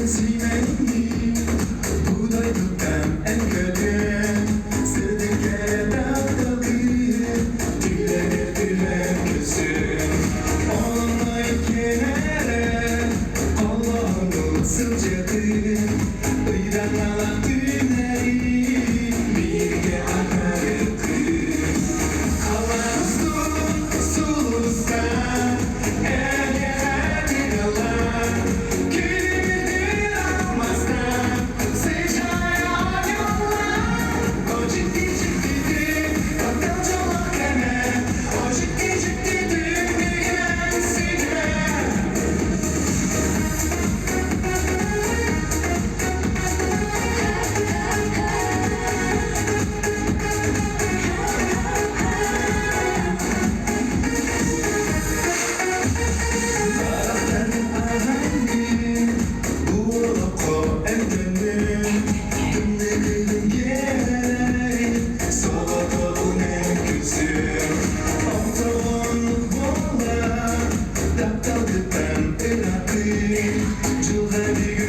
Simeni buday tutam en kötü Sıdıkaya dağdalı Diler diler gözüm Olmay kenara Allah'ın sıcağı Uydan alan tüneri Birge akarıkı Kalasın sulustan You'll have